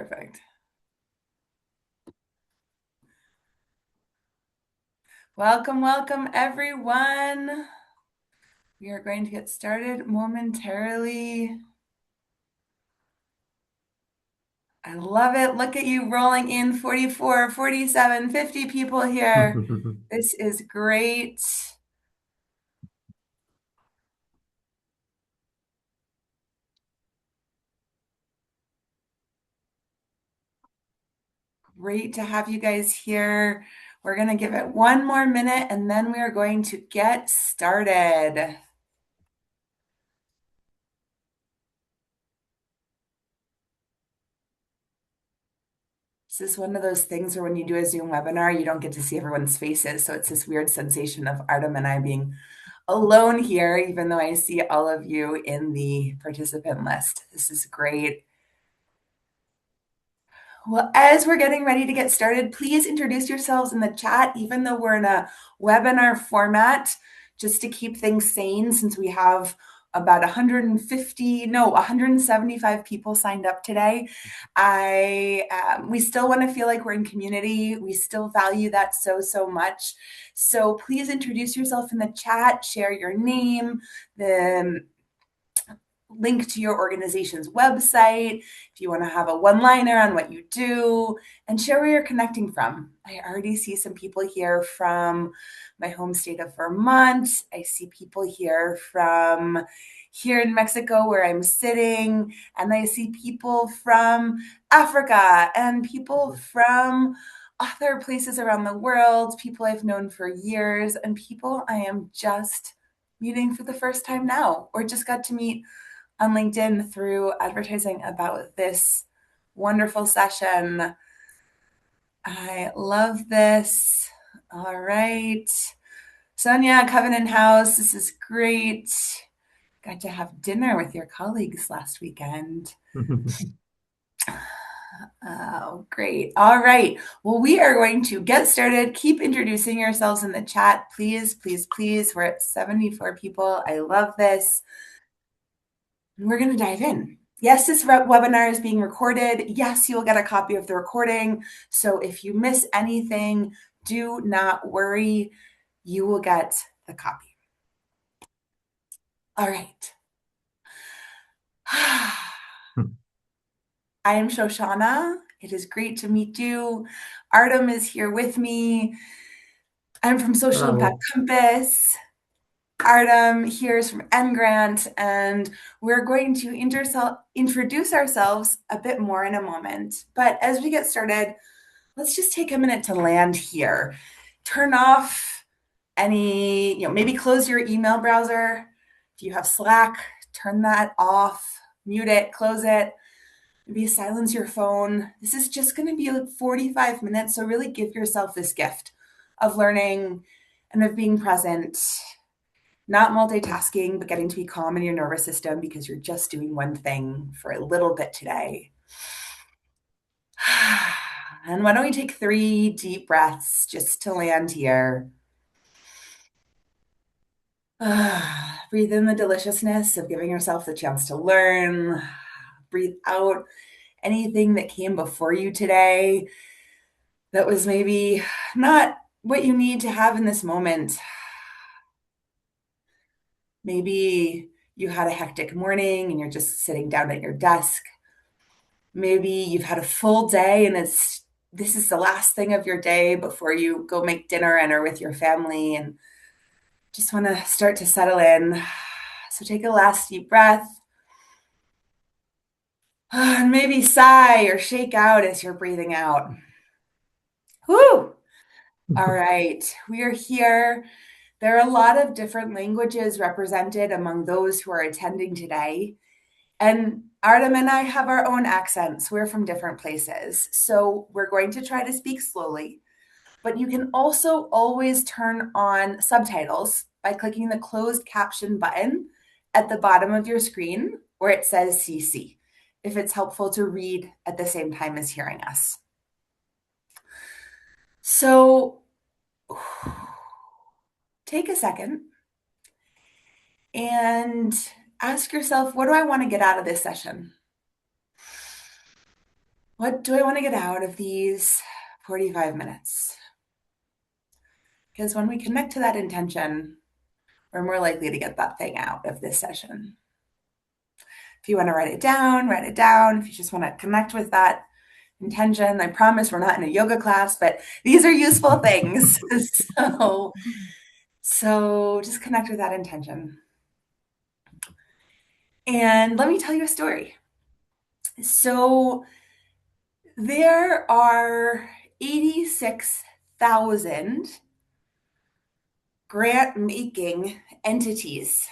Perfect. Welcome, welcome, everyone. We are going to get started momentarily. I love it. Look at you rolling in 44, 47, 50 people here. This is great. Great to have you guys here. We're going to give it one more minute and then we are going to get started. This is one of those things where when you do a Zoom webinar, you don't get to see everyone's faces. So it's this weird sensation of Artem and I being alone here, even though I see all of you in the participant list. This is great. Well, as we're getting ready to get started, please introduce yourselves in the chat, even though we're in a webinar format, just to keep things sane since we have about 175 people signed up today. We still want to feel like we're in community. We still value that so much. So please introduce yourself in the chat, share your name, the link to your organization's website, if you want to have a one-liner on what you do, and share where you're connecting from. I already see some people here from my home state of Vermont. I see people here from here in Mexico where I'm sitting, and I see people from Africa and people from other places around the world, people I've known for years, and people I am just meeting for the first time now, or just got to meet on LinkedIn through advertising about this wonderful session. I love this. All right. Sonia, Covenant House, this is great. Got to have dinner with your colleagues last weekend. Oh, great. All right. Well, we are going to get started. Keep introducing yourselves in the chat, please, please, please. We're at 74 people. I love this. We're going to dive in. Yes, this webinar is being recorded. Yes, you'll get a copy of the recording. So if you miss anything, do not worry. You will get the copy. All right. I am Shoshana. It is great to meet you. Artem is here with me. I'm from Social Impact Compass. Artem here is from Engrant, and we're going to introduce ourselves a bit more in a moment. But as we get started, let's just take a minute to land here. Turn off any, maybe close your email browser. If you have Slack, turn that off, mute it, close it. Maybe silence your phone. This is just going to be like 45 minutes, so really give yourself this gift of learning and of being present. Not multitasking, but getting to be calm in your nervous system because you're just doing one thing for a little bit today. And why don't we take 3 deep breaths just to land here. Breathe in the deliciousness of giving yourself the chance to learn. Breathe out anything that came before you today that was maybe not what you need to have in this moment. Maybe you had a hectic morning and you're just sitting down at your desk. Maybe you've had a full day and this is the last thing of your day before you go make dinner and are with your family and just want to start to settle in. So take a last deep breath. And maybe sigh or shake out as you're breathing out. Whew! All right, we are here. There are a lot of different languages represented among those who are attending today. And Artem and I have our own accents. We're from different places. So we're going to try to speak slowly. But you can also always turn on subtitles by clicking the closed caption button at the bottom of your screen where it says CC, if it's helpful to read at the same time as hearing us. So take a second and ask yourself, what do I want to get out of this session? what do I want to get out of these 45 minutes? Because when we connect to that intention, we're more likely to get that thing out of this session. If you want to write it down, write it down. If you just want to connect with that intention, I promise we're not in a yoga class, but these are useful things. So just connect with that intention. And let me tell you a story. So there are 86,000 grant-making entities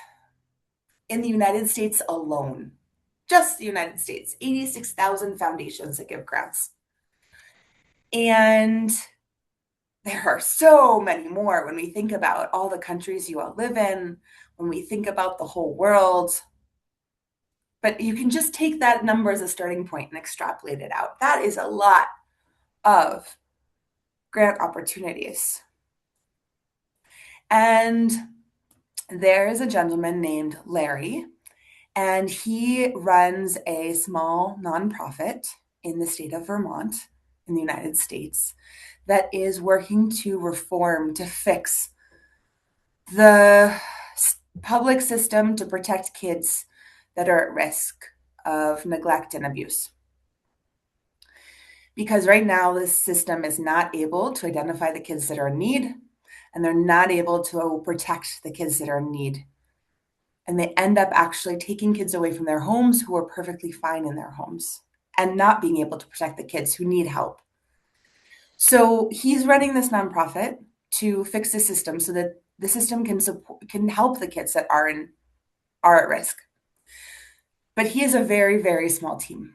in the United States alone. Just the United States, 86,000 foundations that give grants. And there are so many more when we think about all the countries you all live in, when we think about the whole world. But you can just take that number as a starting point and extrapolate it out. That is a lot of grant opportunities. And there is a gentleman named Larry, and he runs a small nonprofit in the state of Vermont in the United States that is working to reform, to fix the public system to protect kids that are at risk of neglect and abuse. Because right now, this system is not able to identify the kids that are in need, and they're not able to protect the kids that are in need. And they end up actually taking kids away from their homes who are perfectly fine in their homes and not being able to protect the kids who need help. So he's running this nonprofit to fix the system so that the system can help the kids that are at risk. But he is a very, very small team,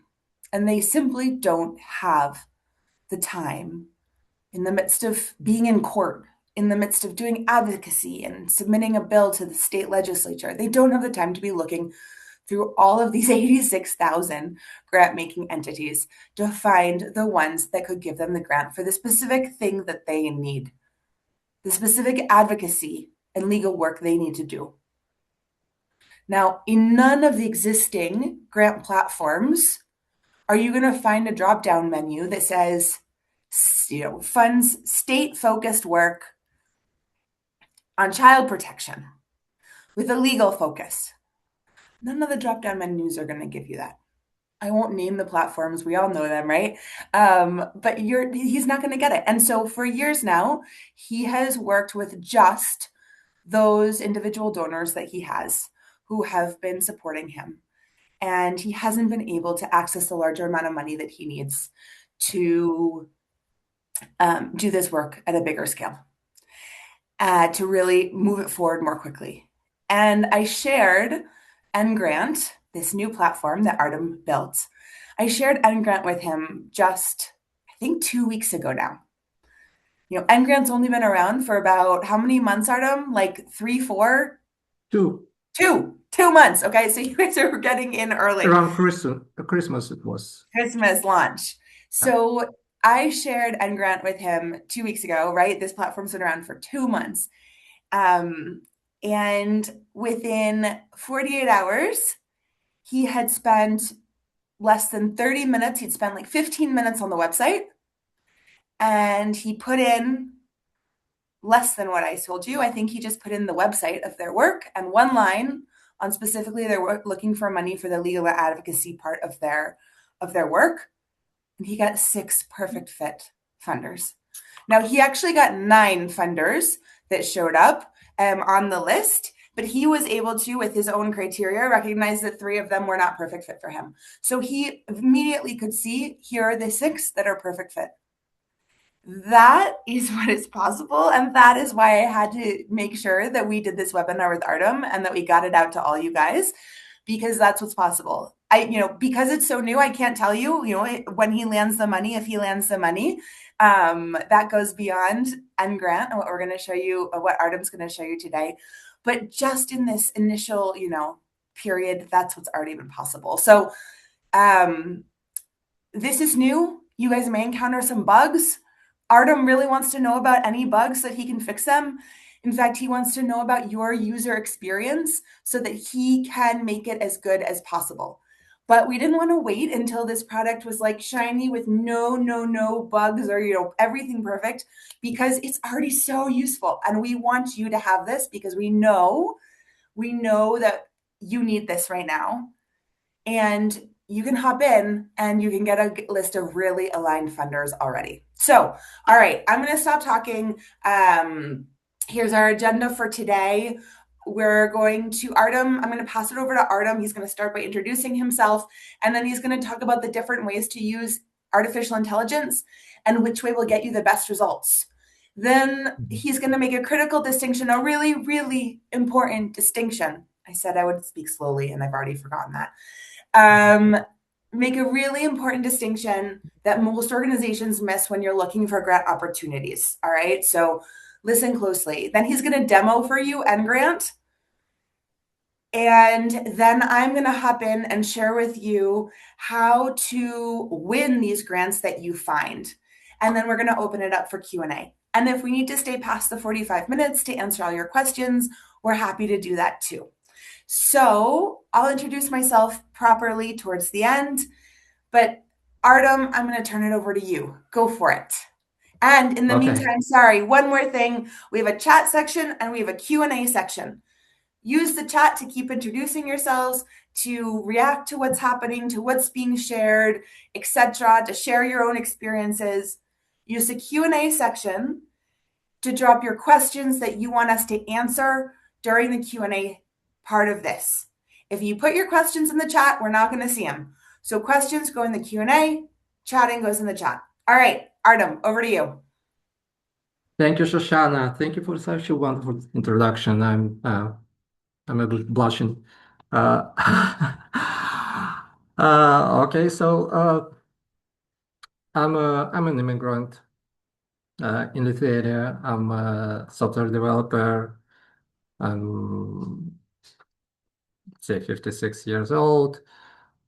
and they simply don't have the time in the midst of being in court, in the midst of doing advocacy and submitting a bill to the state legislature. They don't have the time to be looking through all of these 86,000 grant-making entities to find the ones that could give them the grant for the specific thing that they need, the specific advocacy and legal work they need to do. Now, in none of the existing grant platforms are you going to find a drop-down menu that says, funds state-focused work on child protection with a legal focus. None of the drop-down menus are going to give you that. I won't name the platforms. We all know them, right? But he's not going to get it. And so for years now, he has worked with just those individual donors that he has who have been supporting him. And he hasn't been able to access the larger amount of money that he needs to do this work at a bigger scale, to really move it forward more quickly. And I shared Engrant, this new platform that Artem built. I shared Engrant with him just, I think, 2 weeks ago now. Engrant's only been around for about how many months, Artem? Like 3, 4? 2. 2 months. Okay, so you guys are getting in early. Around Christmas it was. Christmas launch. So I shared Engrant with him 2 weeks ago, right? This platform's been around for 2 months. And within 48 hours, he had spent less than 30 minutes. He'd spent like 15 minutes on the website. And he put in less than what I told you. I think he just put in the website of their work and one line on specifically they're looking for money for the legal advocacy part of their work. And he got 6 perfect fit funders. Now, he actually got 9 funders that showed up on the list, but he was able to, with his own criteria, recognize that 3 of them were not perfect fit for him. So he immediately could see, here are the 6 that are perfect fit. That is what is possible. And that is why I had to make sure that we did this webinar with Artem and that we got it out to all you guys, because that's what's possible. Because it's so new, I can't tell you, when he lands the money, if he lands the money, that goes beyond Engrant and what we're going to show you, what Artem's going to show you today. But just in this initial, period, that's what's already been possible. So this is new. You guys may encounter some bugs. Artem really wants to know about any bugs so that he can fix them. In fact, he wants to know about your user experience so that he can make it as good as possible. But we didn't want to wait until this product was like shiny with no bugs or, everything perfect, because it's already so useful. And we want you to have this because we know that you need this right now. And you can hop in and you can get a list of really aligned funders already. So, all right, I'm going to stop talking. Here's our agenda for today. We're going to Artem. I'm going to pass it over to Artem. He's going to start by introducing himself, and then he's going to talk about the different ways to use artificial intelligence and which way will get you the best results. Then he's going to make a critical distinction, a really, really important distinction. I said I would speak slowly, and I've already forgotten that. um, Make a really important distinction that most organizations miss when you're looking for grant opportunities. All right. So listen closely. Then he's going to demo for you Engrant. And then I'm going to hop in and share with you how to win these grants that you find. And then we're going to open it up for Q&A. And if we need to stay past the 45 minutes to answer all your questions, we're happy to do that too. So I'll introduce myself properly towards the end, but Artem, I'm going to turn it over to you. Go for it. And in the Okay. meantime, sorry, one more thing. We have a chat section and we have a Q&A section. Use the chat to keep introducing yourselves, to react to what's happening, to what's being shared, etc., to share your own experiences. Use the Q&A section to drop your questions that you want us to answer during the Q&A part of this. If you put your questions in the chat, we're not going to see them. So questions go in the Q&A, chatting goes in the chat. All right, Artem, over to you. Thank you, Shoshana. Thank you for such a wonderful introduction. I'm a bit blushing. Uh, okay, so I'm an immigrant in Lithuania. I'm a software developer. I'm say 56 years old.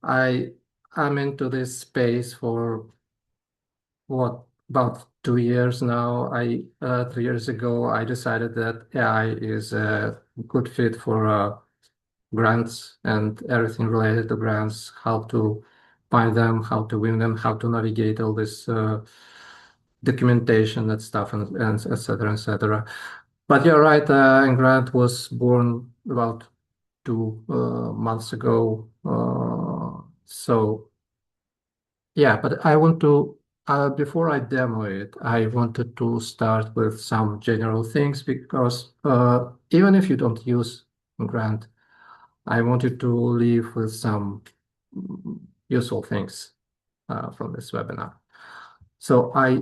I I'm into this space for what about 2 years now. I 3 years ago I decided that AI is a good fit for grants and everything related to grants, how to find them, how to win them, how to navigate all this documentation and stuff, and et cetera, et cetera. But you're right, Engrant was born about 2 months ago. So yeah, but I want to, before I demo it, I wanted to start with some general things because even if you don't use Engrant, I wanted to leave with some useful things from this webinar. So I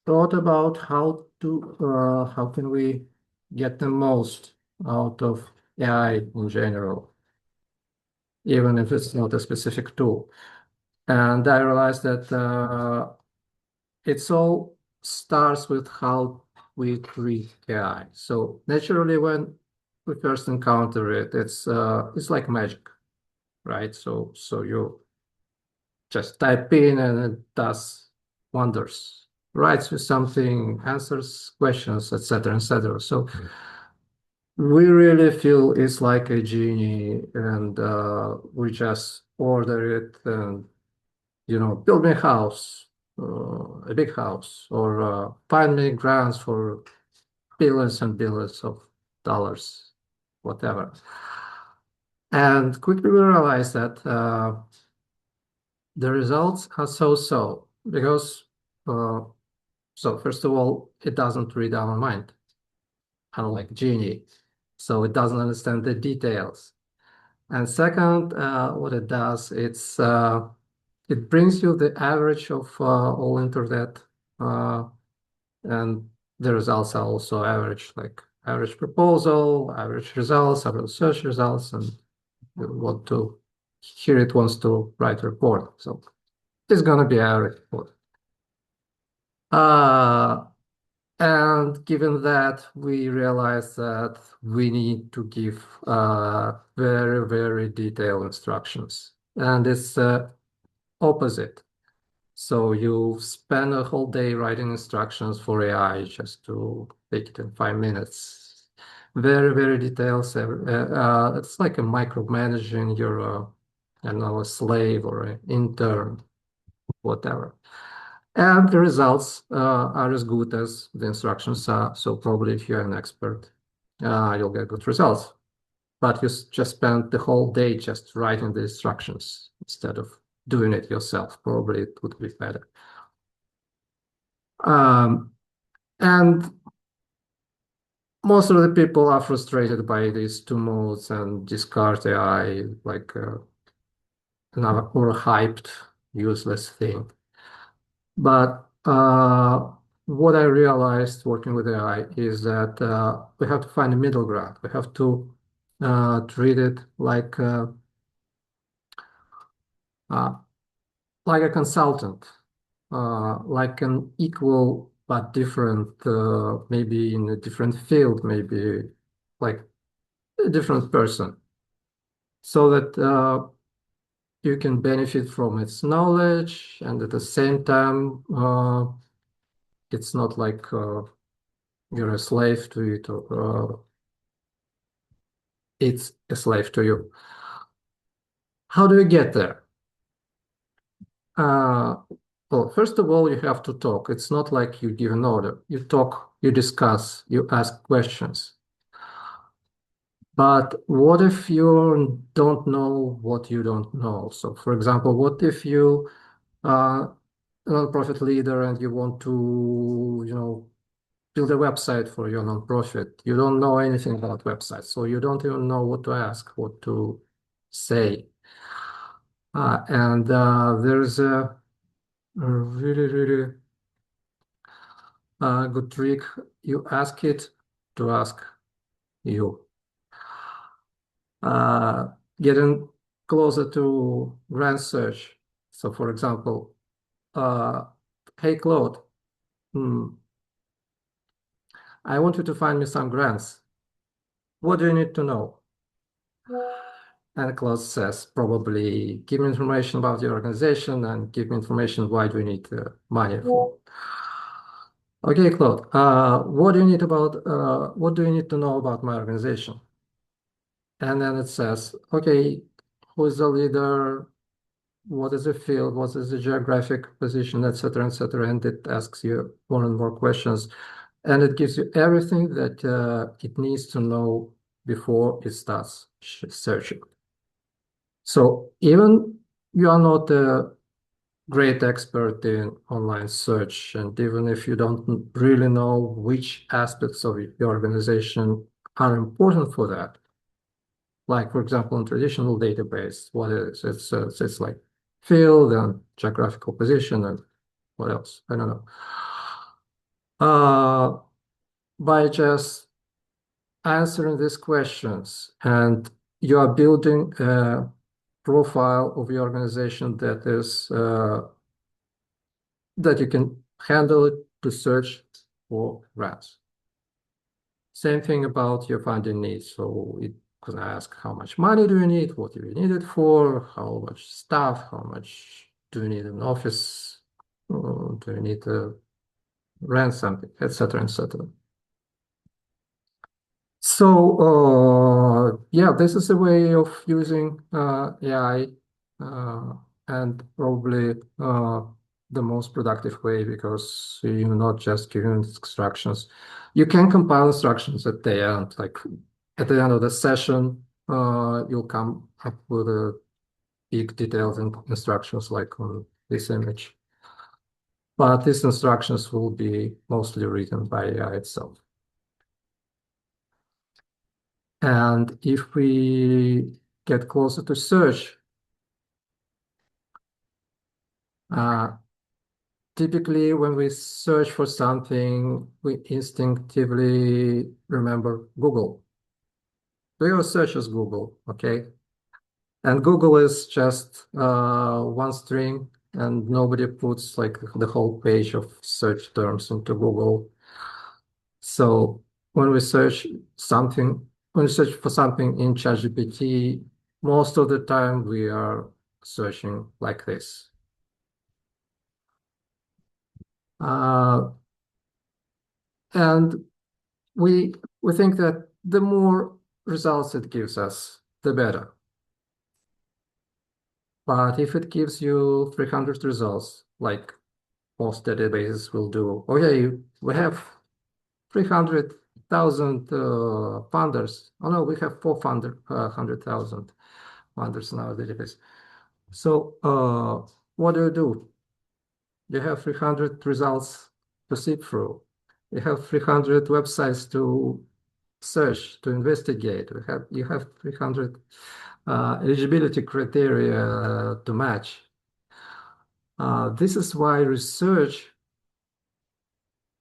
thought about how can we get the most out of AI in general, even if it's not a specific tool. And I realized that it all starts with how we treat AI. So naturally, when we first encounter it, it's like magic, right? So you just type in and it does wonders, writes you something, answers questions, etc., etc. So we really feel it's like a genie, and we just order it and build me a house, a big house, or find me grants for billions and billions of dollars, whatever. And quickly we realized that the results are so-so because, uh, so first of all, it doesn't read our mind, unlike Genie. So it doesn't understand the details. And second, what it does, it brings you the average of all internet, and the results are also average, like average proposal, average results, average search results, and here it wants to write a report. So it's gonna be average report. Uh, and given that, we realize that we need to give very, very detailed instructions. And it's opposite. So you spend a whole day writing instructions for AI just to take it in 5 minutes. Very, very detailed. It's like a micromanaging your I don't know, a slave or an intern, whatever. And the results are as good as the instructions are. So probably if you're an expert, you'll get good results. But you just spend the whole day just writing the instructions instead of doing it yourself. Probably it would be better. And most of the people are frustrated by these two modes and discard AI like another overhyped, useless thing. But what I realized working with AI is that we have to find a middle ground. We have to treat it uh, like a consultant, like an equal but different, maybe in a different field, maybe like a different person, so that you can benefit from its knowledge, and at the same time, it's not like you're a slave to it, or it's a slave to you. How do you get there? Uh, well, first of all, you have to talk. It's not like you give an order. You talk, you discuss, you ask questions. But what if you don't know what you don't know? So, for example, what if you are a nonprofit leader and you want to, build a website for your nonprofit? You don't know anything about websites, so you don't even know what to ask, what to say. And there's a really, really good trick. You ask it to ask you. Uh, Getting closer to grand search. So, for example, uh, hey Claude, hmm, I want you to find me some grants. What do you need to know? And Claude says, probably give me information about your organization and give me information why do you need money for. Okay, Claude, what do you need to know about my organization? And then it says, okay, who is the leader? What is the field? What is the geographic position, etc., etc. And it asks you more and more questions. And it gives you everything that it needs to know before it starts searching. So even you are not a great expert in online search, and even if you don't really know which aspects of your organization are important for that, like for example, in traditional database, what is it's like field and geographical position and what else? I don't know. Uh, by just answering these questions, and you are building a profile of your organization that you can handle it to search for grants. Same thing about your funding needs. So it can ask how much money do you need, what do you need it for, how much staff, how much do you need an office, do you need to rent something, etc., etc. So yeah, this is a way of using AI, and probably the most productive way, because you're not just giving instructions. You can compile instructions at the end, like at the end of the session, you'll come up with a big detailed instructions like on this image. But these instructions will be mostly written by AI itself. And if we get closer to search, uh, typically when we search for something, we instinctively remember Google. We all search as Google, okay? And Google is just one string, and nobody puts like the whole page of search terms into Google. So when we search something, when we search for something in ChatGPT, most of the time we are searching like this. Uh, and we think that the more results it gives us, the better. But if it gives you 300 results, like most databases will do, okay, we have 300,000 funders. Oh no, we have 400,000 funders in our database. So what do? You have 300 results to sift through. You have 300 websites to search, to investigate. You have 300 eligibility criteria to match. This is why research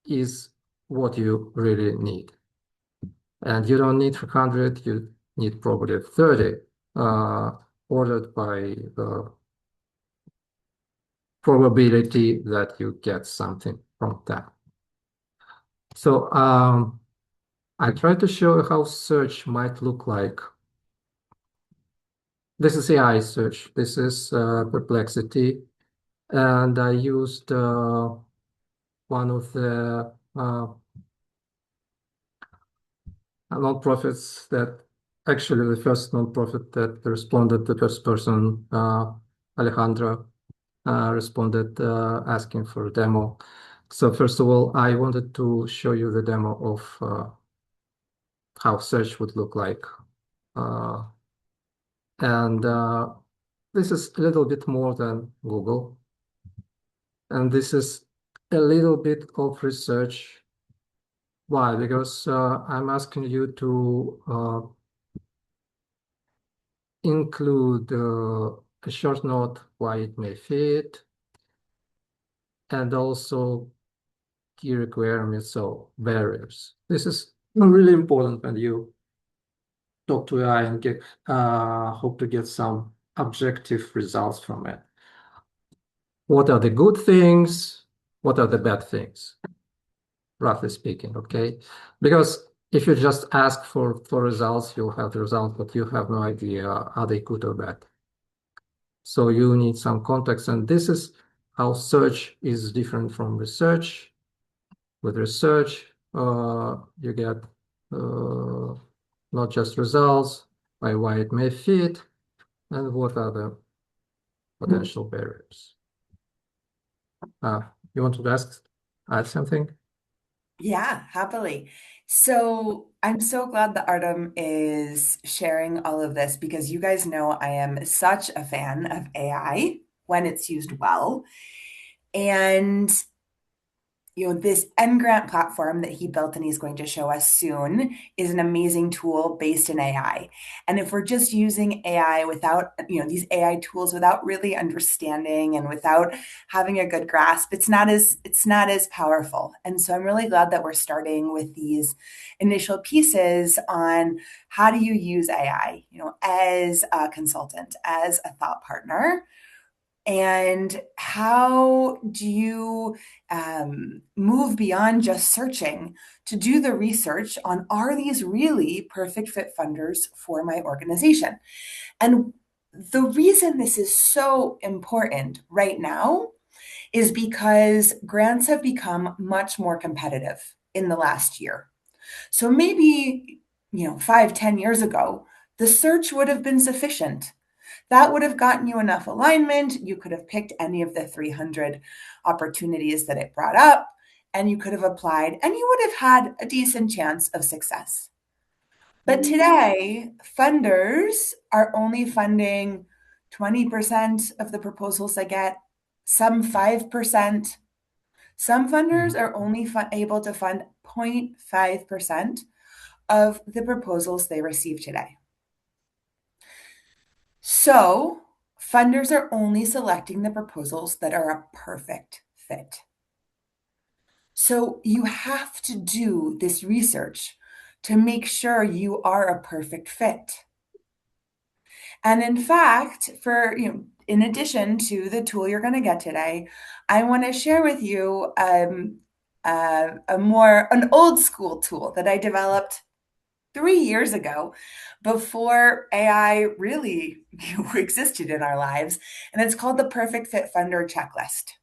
is what you really need. And you don't need 300, you need probably 30 uh, ordered by the probability that you get something from that. So I try to show how search might look like. This is AI search. This is Perplexity. And I used one of the nonprofits that actually the first nonprofit that responded, the first person, Alejandra, responded asking for a demo. So first of all, I wanted to show you the demo of how search would look like. Uh, and this is a little bit more than Google. And this is a little bit of research. Why? Because I'm asking you to include a short note why it may fit, and also key requirements, so barriers. This is really important when you talk to AI and hope to get some objective results from it. What are the good things? What are the bad things? Roughly speaking, okay? Because if you just ask for results, you'll have the results, but you have no idea are they good or bad. So you need some context, and this is how search is different from research. With research, you get not just results, by why it may fit, and what are the potential barriers. You want to add something? Yeah, happily. So I'm so glad that Artem is sharing all of this because you guys know I am such a fan of AI when it's used well. And this Engrant platform that he built and he's going to show us soon is an amazing tool based in AI. And if we're just using AI without, these AI tools without really understanding and without having a good grasp, it's not as powerful. And so I'm really glad that we're starting with these initial pieces on how do you use AI, as a consultant, as a thought partner, and how do you move beyond just searching to do the research on are these really perfect fit funders for my organization? And the reason this is so important right now is because grants have become much more competitive in the last year. So maybe, 5, 10 years ago, the search would have been sufficient. That would have gotten you enough alignment. You could have picked any of the 300 opportunities that it brought up, and you could have applied, and you would have had a decent chance of success. But today, funders are only funding 20% of the proposals they get, some 5%. Some funders Mhm. are only able to fund 0.5% of the proposals they receive today. So funders are only selecting the proposals that are a perfect fit. So you have to do this research to make sure you are a perfect fit. And in fact, in addition to the tool you're going to get today, I want to share with you an old school tool that I developed 3 years ago before AI really existed in our lives. And it's called the Perfect Fit Funder Checklist.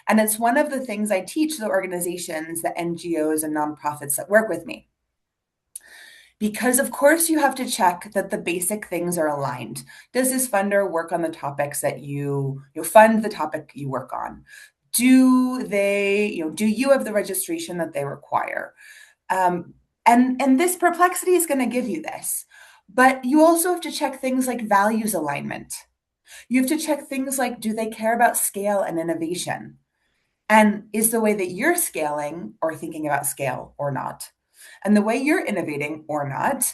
And it's one of the things I teach the organizations, the NGOs, and nonprofits that work with me. Because of course you have to check that the basic things are aligned. Does this funder work on the topics that you fund the topic you work on? Do they, do you have the registration that they require? Um, and this perplexity is going to give you this. But you also have to check things like values alignment. You have to check things like, do they care about scale and innovation? And is the way that you're scaling or thinking about scale or not? And the way you're innovating or not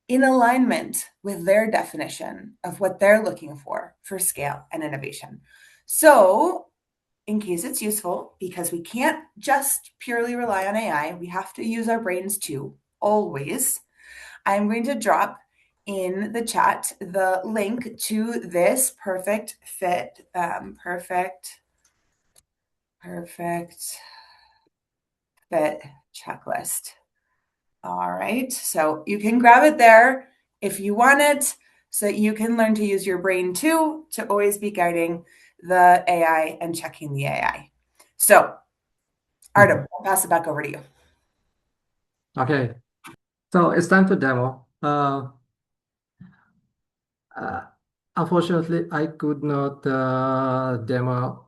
in alignment with their definition of what they're looking for scale and innovation. So, in case it's useful, because we can't just purely rely on AI, we have to use our brains too, always. I'm going to drop in the chat the link to this perfect fit checklist. All right, so you can grab it there if you want it, so that you can learn to use your brain too, to always be guiding the AI and checking the AI. So, Artem, I'll pass it back over to you. Okay, so it's time to demo. Uh, Unfortunately, I could not demo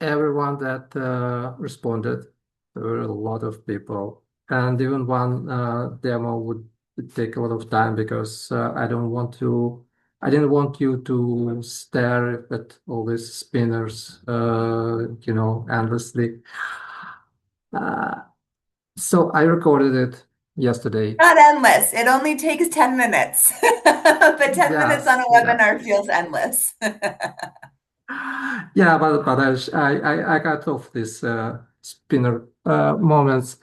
everyone that responded. There were a lot of people, and even one demo would take a lot of time because I don't want to. I didn't want you to stare at all these spinners, endlessly. Uh, so I recorded it yesterday. Not endless. It only takes 10 minutes. But 10 minutes on Yes, a yes. webinar feels endless. Yeah, but I got off this spinner moments.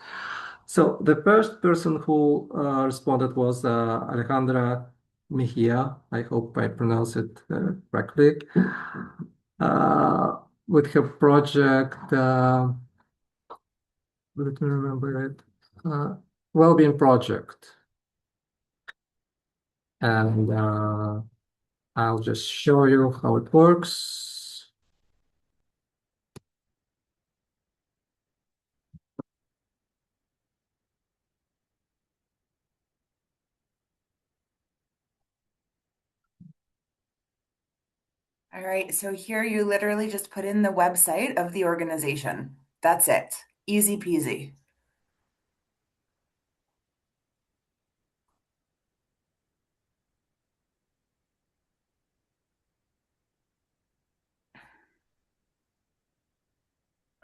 So the first person who responded was Alejandra Mejia. I hope I pronounce it correctly. Uh, with her project, let me remember it, Wellbeing Project. And I'll just show you how it works. All right, so here you literally just put in the website of the organization. That's it. Easy peasy.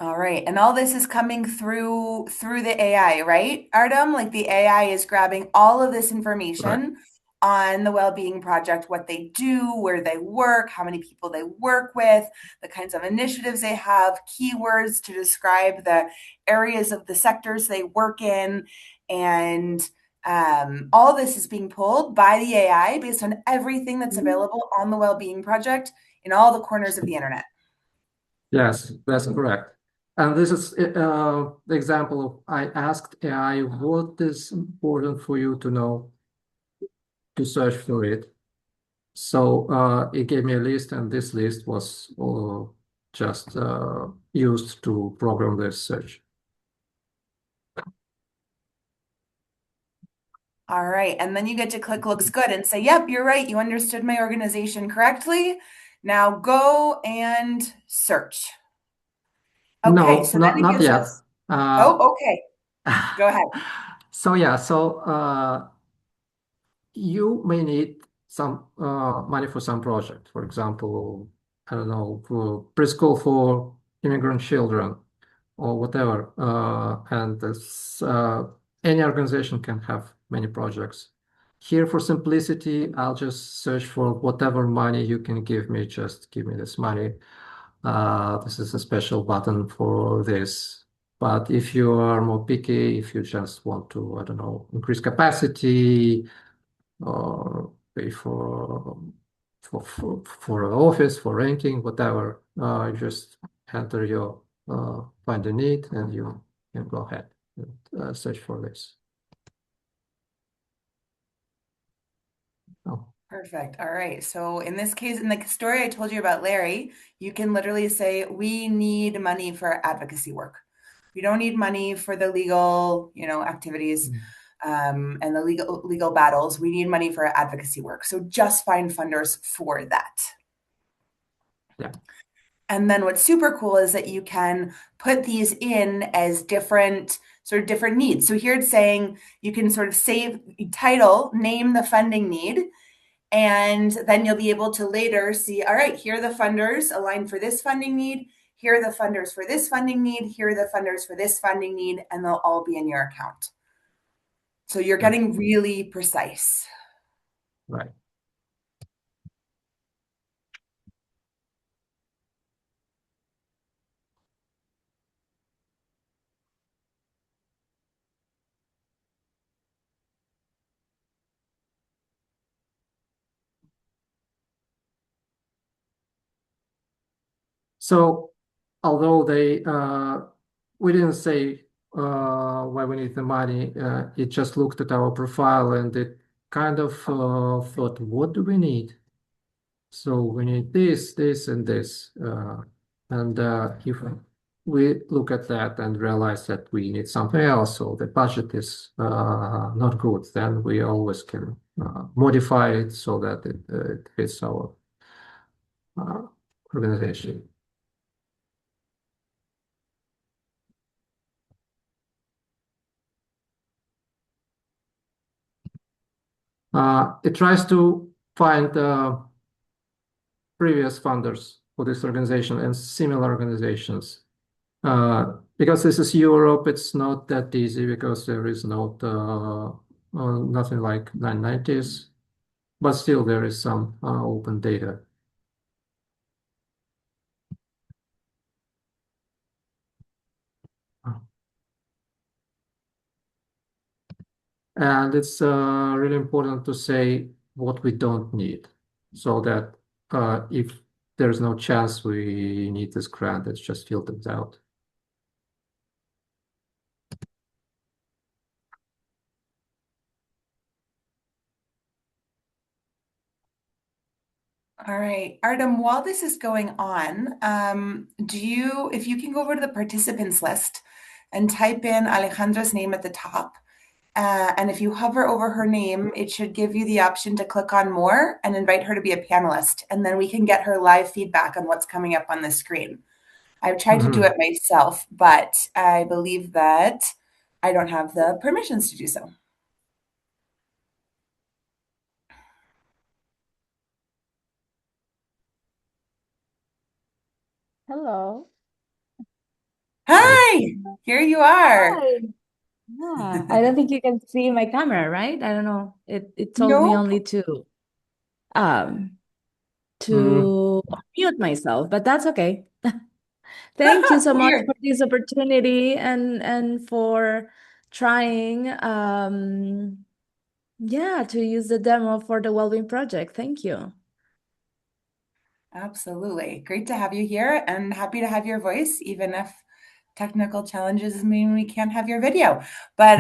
All right, and all this is coming through the AI, right, Artem? Like the AI is grabbing all of this Right. information on the Wellbeing Project, what they do, where they work, how many people they work with, the kinds of initiatives they have, keywords to describe the areas of the sectors they work in, and all this is being pulled by the AI based on everything that's available on the Wellbeing Project in all the corners of the internet. Yes, that's correct. And this is the example of I asked AI what is important for you to know to search for it. So it gave me a list, and this list was just used to program this search. All right. And then you get to click looks good and say, yep, you're right. You understood my organization correctly. Now go and search. Okay. No, So then not it not gives yet. us, Uh, oh, okay. Go ahead. so yeah, so you may need some money for some project. For example, I don't know, for preschool for immigrant children or whatever. And this, any organization can have many projects. Here, for simplicity, I'll just search for whatever money you can give me. Just give me this money. This is a special button for this. But if you are more picky, if you just want to, I don't know, increase capacity, or pay for an office, for renting, whatever. You just enter your find a need, and you can go ahead and search for this. Oh, Perfect. All right. So in this case, in the story I told you about Larry, you can literally say, we need money for advocacy work. We don't need money for the legal, activities. and the legal battles. We need money for advocacy work. So just find funders for that. Yeah. And then what's super cool is that you can put these in as different needs. So here it's saying you can sort of save title, name the funding need, and then you'll be able to later see, all right, here are the funders aligned for this funding need. Here are the funders for this funding need. Here are the funders for this funding need, and they'll all be in your account. So you're Yeah. getting really precise. Right. So although we didn't say why we need the money, it just looked at our profile and it kind of thought, what do we need? So we need this, this, and this. And if we look at that and realize that we need something else, or the budget is not good, then we always can modify it so that it fits our uh, organization. It tries to find previous funders for this organization and similar organizations. Because this is Europe, it's not that easy because there is not nothing like 990s, but still there is some open data. And it's really important to say what we don't need so that if there's no chance we need this grant, it's just filtered out. All right, Artem, while this is going on, if you can go over to the participants list and type in Alejandra's name at the top, and if you hover over her name, it should give you the option to click on more and invite her to be a panelist, and then we can get her live feedback on what's coming up on the screen. I've tried to do Mhm. it myself, but I believe that I don't have the permissions to do so. Hello. Hi. Hi, here you are. Hi. Yeah, I don't think you can see my camera, right? I don't know. It told me Nope. only um Mm. to mute myself, but that's okay. Thank you so much Weird. for this opportunity and for trying yeah, to use the demo for the Wellbeing Project. Thank you. Absolutely. Great to have you here and happy to have your voice, even if technical challenges mean we can't have your video. But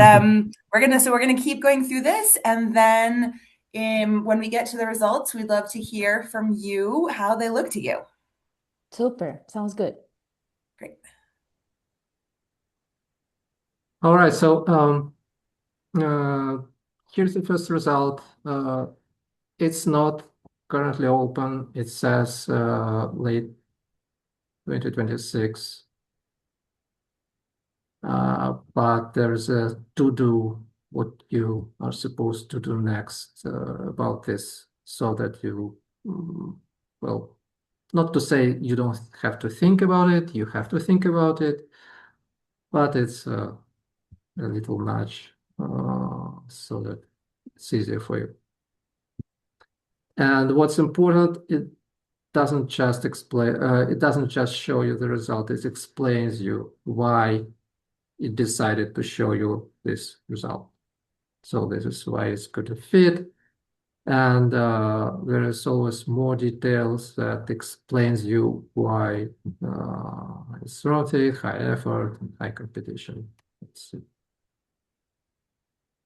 we're gonna keep going through this, and then when we get to the results, we'd love to hear from you how they look to you. Super. Sounds good. Great. All right, so uh, here's the first result. It's not currently open. It says late 2026, but there's a to do what you are supposed to do next about this so that you, well, not to say you don't have to think about it, you have to think about it, but it's a little nudge so that it's easier for you. And what's important, doesn't just explain, it doesn't just show you the result, it explains you why it decided to show you this result. So this is why it's good to fit. And there is always more details that explains you why it's rotate, high effort, and high competition. That's it.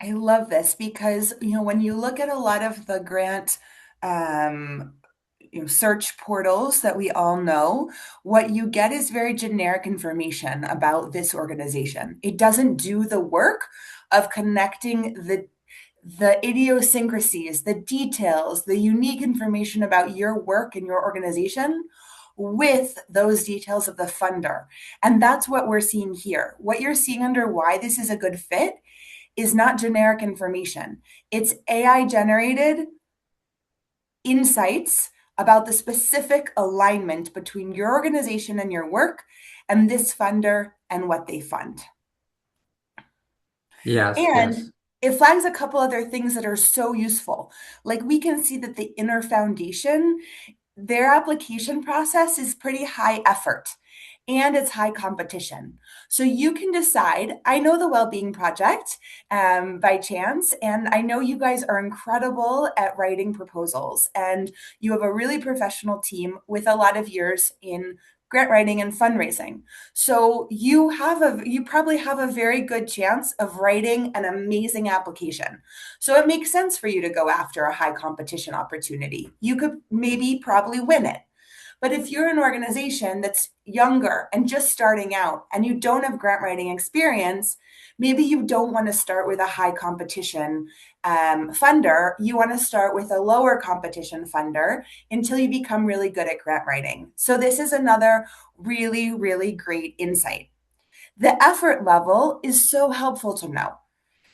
I love this because, when you look at a lot of the grant um, search portals that we all know, what you get is very generic information about this organization. It doesn't do the work of connecting the idiosyncrasies, the details, the unique information about your work and your organization with those details of the funder. And that's what we're seeing here. What you're seeing under why this is a good fit is not generic information. It's AI generated insights about the specific alignment between your organization and your work and this funder and what they fund. Yes, And yes. it flags a couple other things that are so useful. Like we can see that the Inner Foundation, their application process is pretty high effort and it's high competition. So you can decide. I know the Wellbeing Project by chance, and I know you guys are incredible at writing proposals, and you have a really professional team with a lot of years in grant writing and fundraising. So you probably have a very good chance of writing an amazing application. So it makes sense for you to go after a high competition opportunity. You could maybe probably win it. But if you're an organization that's younger and just starting out and you don't have grant writing experience, maybe you don't want to start with a high competition funder. You want to start with a lower competition funder until you become really good at grant writing. So this is another really, really great insight. The effort level is so helpful to know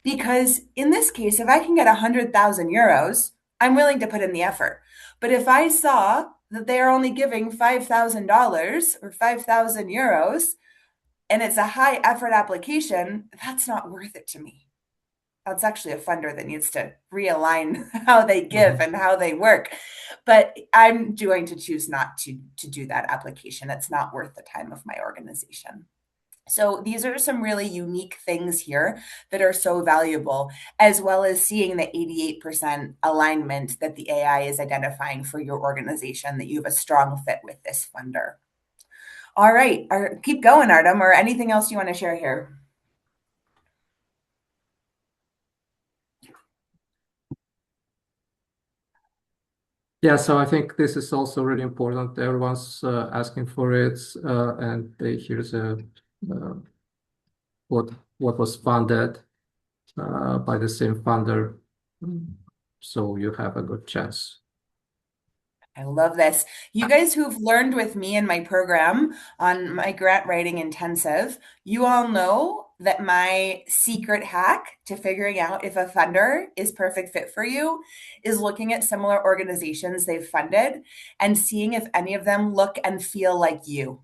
because in this case, if I can get 100,000 euros, I'm willing to put in the effort. But if I saw that they are only giving $5,000 or 5,000 euros and it's a high effort application, that's not worth it to me. That's actually a funder that needs to realign how they give and how they work. But I'm going to choose not to do that application. It's not worth the time of my organization. So these are some really unique things here that are so valuable, as well as seeing the 88% alignment that the AI is identifying for your organization, that you have a strong fit with this funder. All right, keep going, Artem, or anything else you want to share here? Yeah, so I think this is also really important. Everyone's asking for it, and here's uh, what was funded by the same funder, so you have a good chance. I love this. You guys who've learned with me in my program on my grant writing intensive, you all know that my secret hack to figuring out if a funder is perfect fit for you is looking at similar organizations they've funded and seeing if any of them look and feel like you.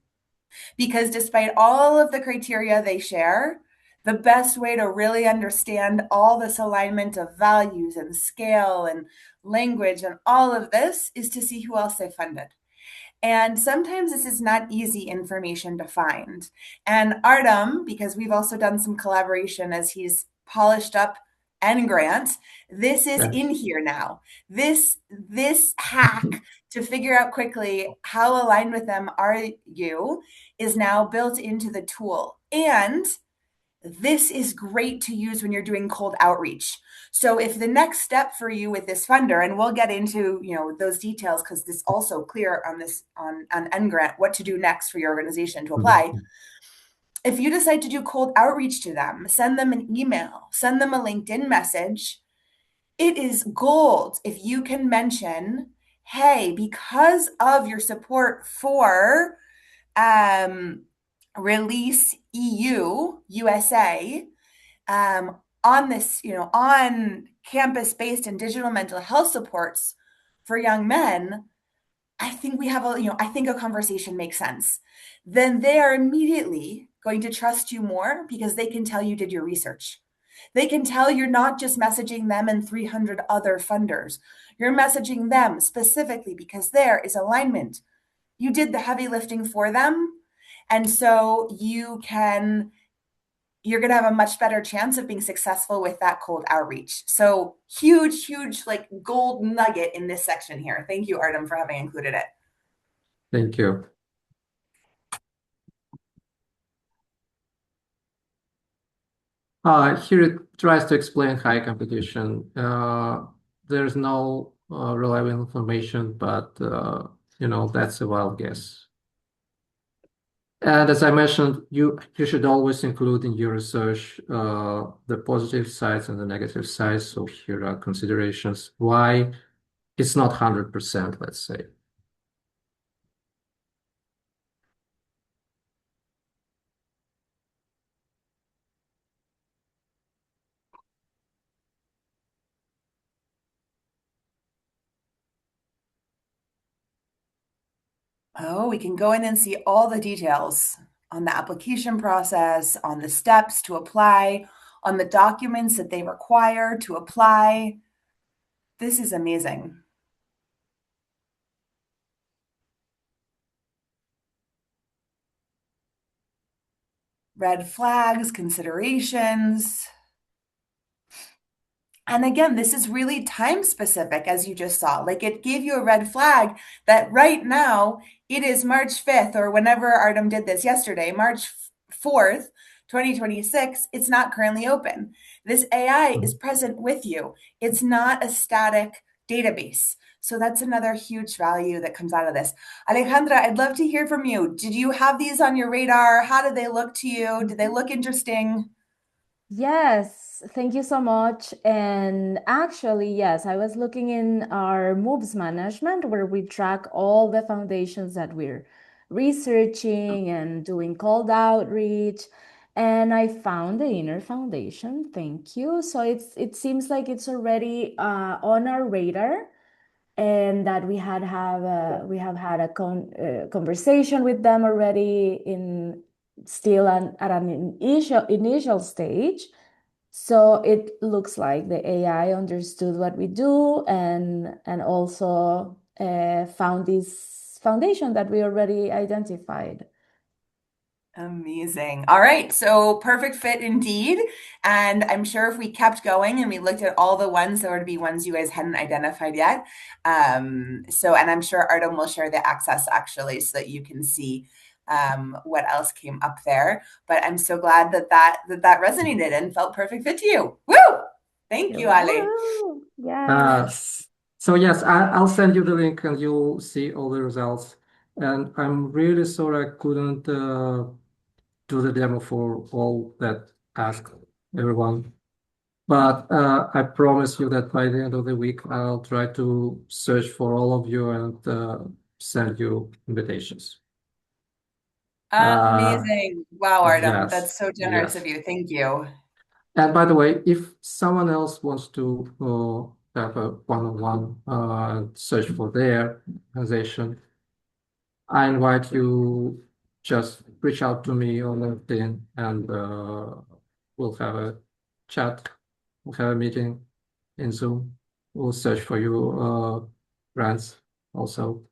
Because despite all of the criteria they share, the best way to really understand all this alignment of values and scale and language and all of this is to see who else they funded. And sometimes this is not easy information to find. And Artem, because we've also done some collaboration as he's polished up Engrant, this is in Yes. here now. This hack to figure out quickly how aligned with them are you is now built into the tool. And this is great to use when you're doing cold outreach. So if the next step for you with this funder, and we'll get into those details because this also clear on this on Engrant, what to do next for your organization to apply. Mhm. If you decide to do cold outreach to them, send them an email, send them a LinkedIn message, it is gold if you can mention, hey, because of your support for Release EU USA, on this, on campus-based and digital mental health supports for young men, I think we have I think a conversation makes sense. Then they are immediately going to trust you more because they can tell you did your research. They can tell you're not just messaging them and 300 other funders. You're messaging them specifically because there is alignment. You did the heavy lifting for them. And so you're going to have a much better chance of being successful with that cold outreach. So huge, huge, like gold nugget in this section here. Thank you, Artem, for having included it. Thank you. Here it tries to explain high competition. There's no reliable information, but that's a wild guess. And as I mentioned, you should always include in your research the positive sides and the negative sides. So here are considerations why it's not 100%, let's say. Oh, we can go in and see all the details on the application process, on the steps to apply, on the documents that they require to apply. This is amazing. Red flags, considerations. And again, this is really time specific, as you just saw. Like it gave you a red flag that right now it is March 5th, or whenever Artem did this yesterday, March 4th, 2026. It's not currently open. This AI is present with you, it's not a static database. So that's another huge value that comes out of this. Alejandra, I'd love to hear from you. Did you have these on your radar? How did they look to you? Did they look interesting? Yes, thank you so much. And actually, yes, I was looking in our moves management where we track all the foundations that we're researching and doing cold outreach. And I found the inner foundation. Thank you. So it seems like it's already on our radar, and that we have had a conversation with them already in still at an initial stage. So it looks like the AI understood what we do and also found this foundation that we already identified. Amazing. All right. So perfect fit indeed. And I'm sure if we kept going and we looked at all the ones, there would be ones you guys hadn't identified yet. And I'm sure Artem will share the access actually so that you can see what else came up there. But I'm so glad that resonated and felt perfect fit to you. Woo! Thank you, Ale. Woo! Uh, Yes. so yes, I'll send you the link and you'll see all the results. And I'm really sorry I couldn't do the demo for all that asked everyone. But I promise you that by the end of the week, I'll try to search for all of you and send you invitations. Uh, Amazing. Wow, Artem. yes, That's so generous of yes. you. Thank you. And by the way, if someone else wants to have a one-on-one search for their organization, I invite you just reach out to me on LinkedIn and we'll have a chat. We'll have a meeting in Zoom. We'll search for you grants also.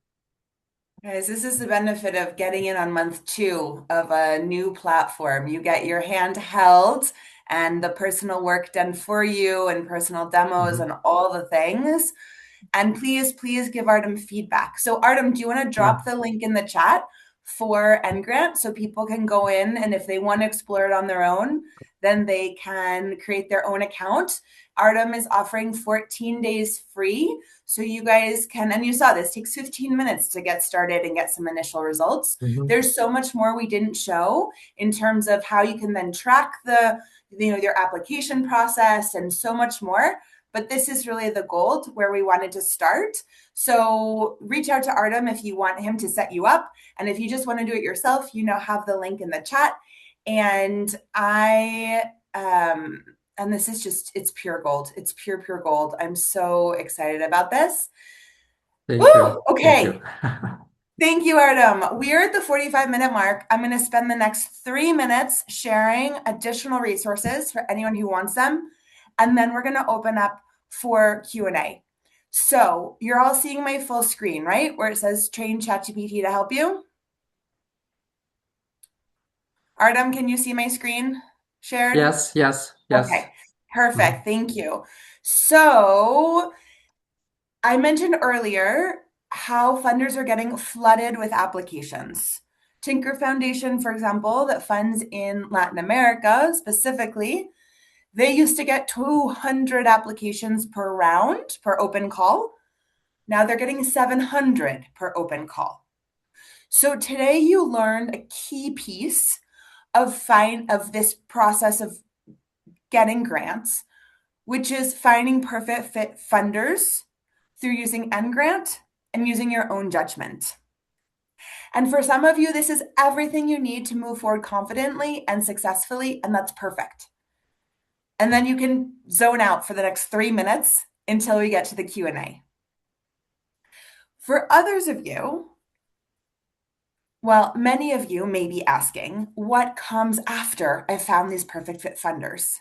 Guys, this is the benefit of getting in on month 2 of a new platform. You get your hand held and the personal work done for you and personal demos Mhm. and all the things. And please give Artem feedback. So, Artem, do you want to Yeah. drop the link in the chat for Engrant so people can go in and if they want to explore it on their own, then they can create their own account. Artem is offering 14 days free. So you guys can, and you saw this takes 15 minutes to get started and get some initial results. Mhm. There's so much more we didn't show in terms of how you can then track your application process and so much more. But this is really the gold where we wanted to start. So reach out to Artem if you want him to set you up. And if you just want to do it yourself, you now have the link in the chat. And and this is just, it's pure gold. It's pure gold. I'm so excited about this. Thank Woo! you. Thank you. Okay. Thank you, Artem. We're at the 45-minute mark. I'm going to spend the next 3 minutes sharing additional resources for anyone who wants them. And then we're going to open up for Q&A. So you're all seeing my full screen, right? Where it says train ChatGPT to help you. Artem, can you see my screen shared? Yes, yes, yes. Okay, perfect. Thank you. So I mentioned earlier how funders are getting flooded with applications. Tinker Foundation, for example, that funds in Latin America specifically, they used to get 200 applications per round, per open call. Now they're getting 700 per open call. So today you learned a key piece of this process of getting grants, which is finding perfect fit funders through using Engrant and using your own judgment. And for some of you, this is everything you need to move forward confidently and successfully, and that's perfect. And then you can zone out for the next 3 minutes until we get to the Q&A. For others of you, well, many of you may be asking, what comes after I found these perfect fit funders?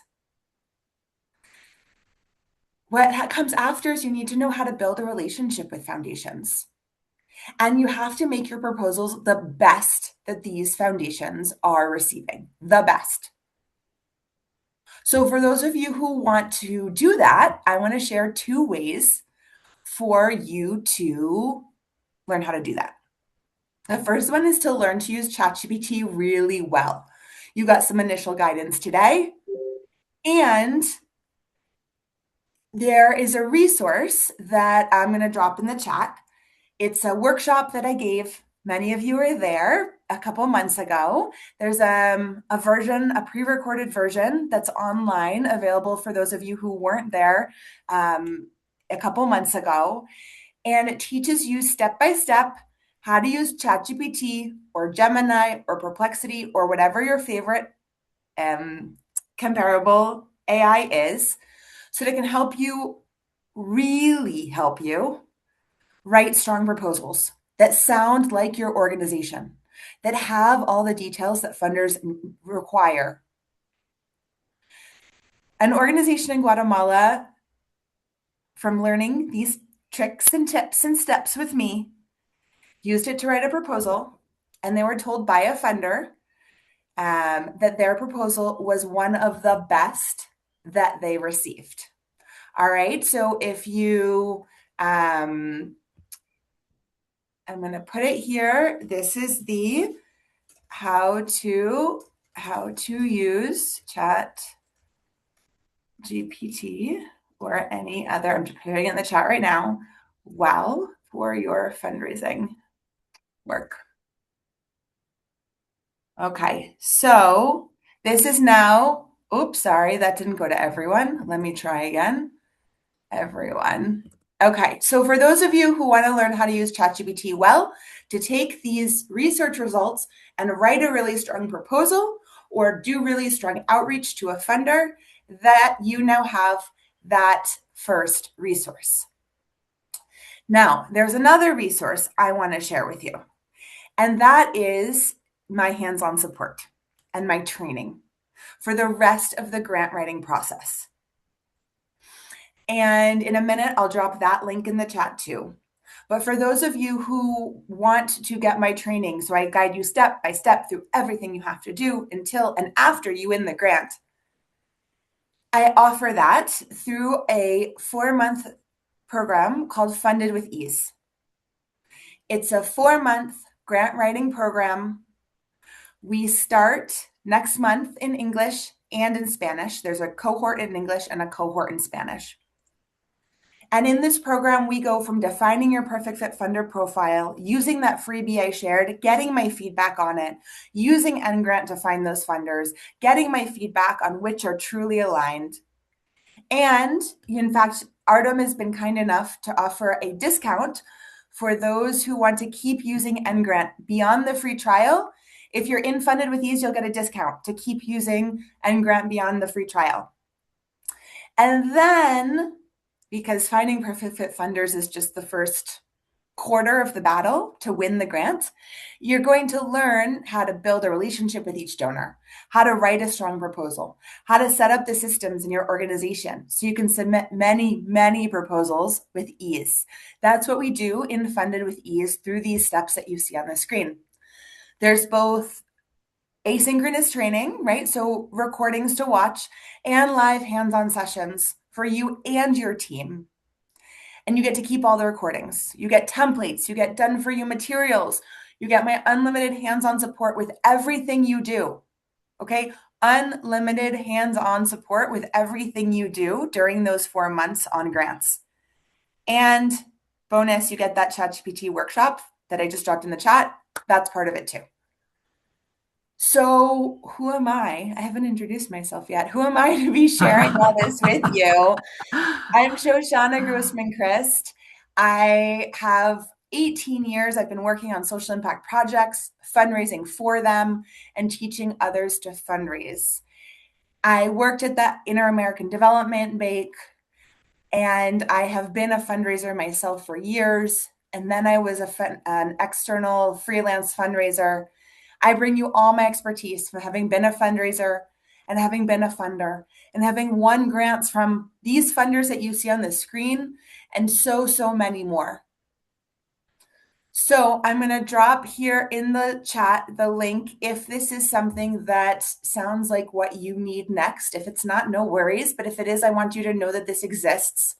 What comes after is you need to know how to build a relationship with foundations. And you have to make your proposals the best that these foundations are receiving, the best. So for those of you who want to do that, I want to share 2 ways for you to learn how to do that. The first one is to learn to use ChatGPT really well. You got some initial guidance today, and there is a resource that I'm going to drop in the chat. It's a workshop that I gave. Many of you were there a couple months ago. There's a pre-recorded version that's online available for those of you who weren't there a couple months ago. And it teaches you step by step how to use ChatGPT or Gemini or Perplexity or whatever your favorite comparable AI is, so that it can really help you write strong proposals that sound like your organization, that have all the details that funders require. An organization in Guatemala, from learning these tricks and tips and steps with me, used it to write a proposal, and they were told by a funder that their proposal was one of the best that they received. All right, so if you, I'm going to put it here. This is the how to use Chat GPT or any other. I'm just putting it in the chat right now. Well, for your fundraising work. Okay, so this is now, oops, sorry, that didn't go to everyone. Let me try again. Everyone. Okay, so for those of you who want to learn how to use ChatGPT well, to take these research results and write a really strong proposal or do really strong outreach to a funder, that you now have that first resource. Now, there's another resource I want to share with you, and that is my hands-on support and my training for the rest of the grant writing process. And in a minute, I'll drop that link in the chat too. But for those of you who want to get my training, so I guide you step by step through everything you have to do until and after you win the grant, I offer that through a 4-month program called Funded with Ease. It's a 4-month grant writing program. We start next month in English and in Spanish. There's a cohort in English and a cohort in Spanish. And in this program, we go from defining your perfect fit funder profile, using that freebie I shared, getting my feedback on it, using Engrant to find those funders, getting my feedback on which are truly aligned. And in fact, Artem has been kind enough to offer a discount for those who want to keep using Engrant beyond the free trial. If you're in Funded with Ease, you'll get a discount to keep using Engrant beyond the free trial. And then, because finding perfect fit funders is just the first quarter of the battle to win the grant, you're going to learn how to build a relationship with each donor, how to write a strong proposal, how to set up the systems in your organization so you can submit many, many proposals with ease. That's what we do in Funded with Ease through these steps that you see on the screen. There's both asynchronous training, right? So recordings to watch, and live hands-on sessions for you and your team. And you get to keep all the recordings. You get templates, you get done for you materials, you get my unlimited hands-on support with everything you do, okay? Unlimited hands-on support with everything you do during those 4 months on grants. And bonus, you get that ChatGPT workshop that I just dropped in the chat That's part of it too. So who am I? I haven't introduced myself yet. Who am I to be sharing all this with you? I'm Shoshana Grossman-Crist. I have 18 years. I've been working on social impact projects, fundraising for them, and teaching others to fundraise. I worked at the Inter-American Development Bank, and I have been a fundraiser myself for years. And then I was an external freelance fundraiser. I bring you all my expertise from having been a fundraiser and having been a funder and having won grants from these funders that you see on the screen and so many more. So I'm going to drop here in the chat the link if this is something that sounds like what you need next. If it's not, no worries. But if it is, I want you to know that this exists.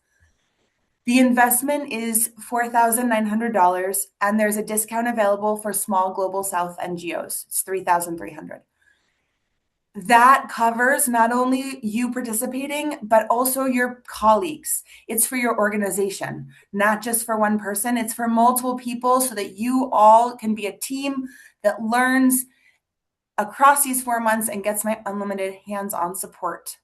The investment is $4,900, and there's a discount available for small Global South NGOs. It's $3,300. That covers not only you participating, but also your colleagues. It's for your organization, not just for one person. It's for multiple people so that you all can be a team that learns across these 4 months and gets my unlimited hands-on support.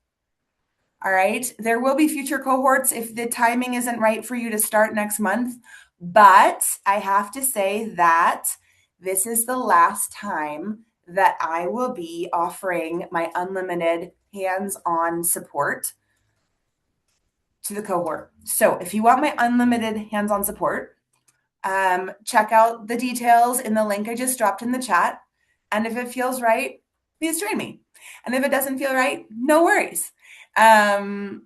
All right. There will be future cohorts if the timing isn't right for you to start next month. But I have to say that this is the last time that I will be offering my unlimited hands-on support to the cohort. So if you want my unlimited hands-on support, check out the details in the link I just dropped in the chat. And if it feels right, please join me. And if it doesn't feel right, no worries. The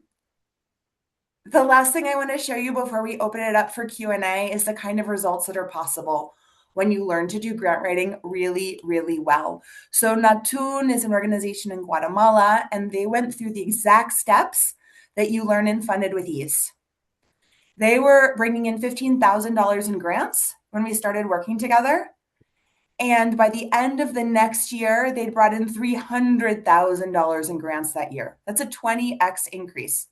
last thing I want to show you before we open it up for Q&A is the kind of results that are possible when you learn to do grant writing really, really well. So Natun is an organization in Guatemala, and they went through the exact steps that you learn in Funded with Ease. They were bringing in $15,000 in grants when we started working together. And by the end of the next year, they'd brought in $300,000 in grants that year. That's a 20x increase.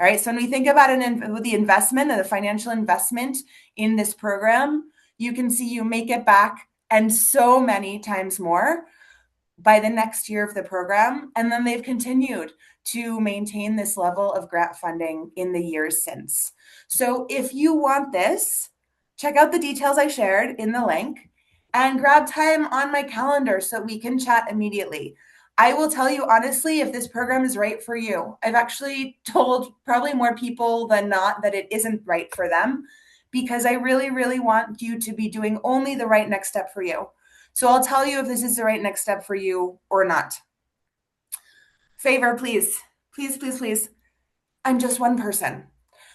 All right. So when we think about the investment and the financial investment in this program, you can see you make it back and so many times more by the next year of the program. And then they've continued to maintain this level of grant funding in the years since. So if you want this, check out the details I shared in the link and grab time on my calendar so we can chat immediately. I will tell you honestly, if this program is right for you. I've actually told probably more people than not that it isn't right for them because I really, really want you to be doing only the right next step for you. So I'll tell you if this is the right next step for you or not. Favor, please, please, please, please. I'm just one person.